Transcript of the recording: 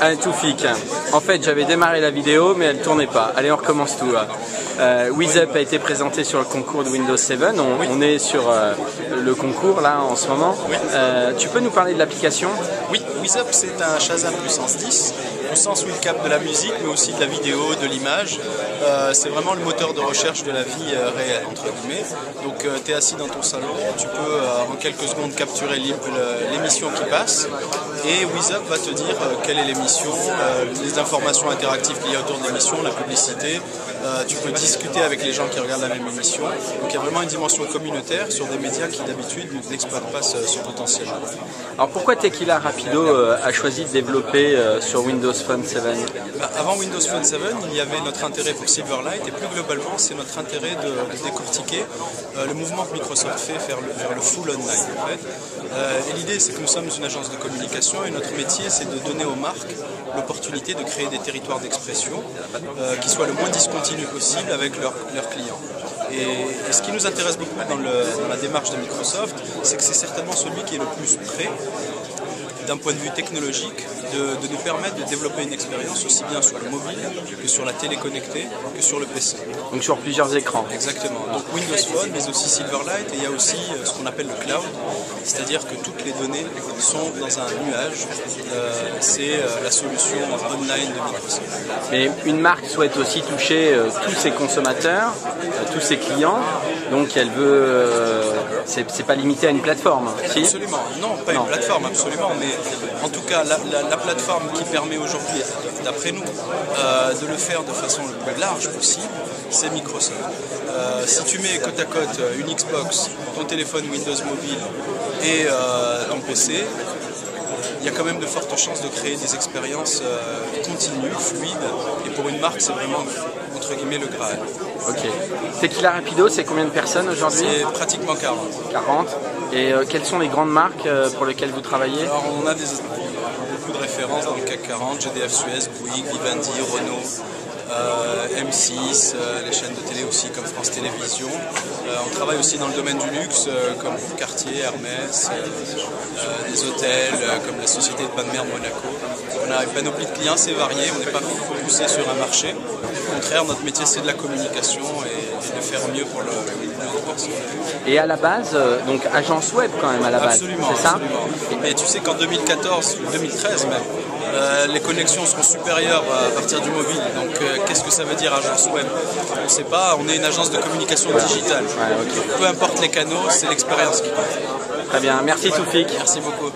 Allez, Toufik. En fait, j'avais démarré la vidéo, mais elle tournait pas. Allez, on recommence tout. WizUp a été présenté sur le concours de Windows 7. On est sur le concours là en ce moment. Oui. Tu peux nous parler de l'application? Oui, WizUp c'est un Shazam puissance 10, puissance où il capte de la musique, mais aussi de la vidéo, de l'image. C'est vraiment le moteur de recherche de la vie réelle, entre guillemets. Donc tu es assis dans ton salon, tu peux en quelques secondes capturer l'émission qui passe, et WizUp va te dire quelle est l'émission, les informations interactives qu'il y a autour de l'émission, la publicité. Tu peux discuter avec les gens qui regardent la même émission. Donc il y a vraiment une dimension communautaire sur des médias qui d'habitude n'exploitent pas ce potentiel. Alors pourquoi Tequila Rapido a choisi de développer sur Windows Phone 7? Avant Windows Phone 7, il y avait notre intérêt pour Silverlight, et plus globalement c'est notre intérêt de décortiquer le mouvement que Microsoft fait vers le full online en fait. Et l'idée c'est que nous sommes une agence de communication et notre métier c'est de donner aux marques l'opportunité de créer des territoires d'expression qui soient le moins discontinus possible avec leurs clients. Et ce qui nous intéresse beaucoup dans la démarche de Microsoft, c'est que c'est certainement celui qui est le plus prêt, d'un point de vue technologique, de nous permettre de développer une expérience aussi bien sur le mobile que sur la télé connectée que sur le PC. Donc sur plusieurs écrans. Exactement. Donc Windows Phone, mais aussi Silverlight, et il y a aussi ce qu'on appelle le cloud, c'est-à-dire que toutes les données sont dans un nuage. C'est la solution online de Microsoft. Mais une marque souhaite aussi toucher tous ses consommateurs, tous ses clients, donc elle veut... c'est pas limité à une plateforme, si? Absolument, non, pas une plateforme, absolument, mais en tout cas, la plateforme qui permet aujourd'hui, d'après nous, de le faire de façon le plus large possible, c'est Microsoft. Si tu mets côte à côte une Xbox, ton téléphone Windows mobile et ton PC, il y a quand même de fortes chances de créer des expériences continues, fluides, et pour une marque, c'est vraiment, entre guillemets, le Graal. Ok. Tequila Rapido, c'est combien de personnes aujourd'hui? C'est pratiquement 40. 40. Et quelles sont les grandes marques pour lesquelles vous travaillez? Alors, on a beaucoup de références dans le CAC 40, GDF Suez, Bouygues, Vivendi, Renault, M6, les chaînes de télé aussi comme France Télévisions. On travaille aussi dans le domaine du luxe comme Cartier, Hermès, des hôtels comme la Société de Bains de Mer de Monaco. On a une panoplie de clients assez variée, on n'est pas focusé sur un marché. Au contraire, notre métier c'est de la communication et de faire mieux pour le personne. Et à la base, donc agence web quand même à la base, absolument, c'est ça? Absolument. Mais tu sais qu'en 2014, 2013 même, les connexions seront supérieures à partir du mobile. Donc qu'est-ce que ça veut dire agence web? On ne sait pas, on est une agence de communication digitale. Ouais, okay. Peu importe les canaux, c'est l'expérience qui compte. Très bien, merci Toufik. Merci beaucoup.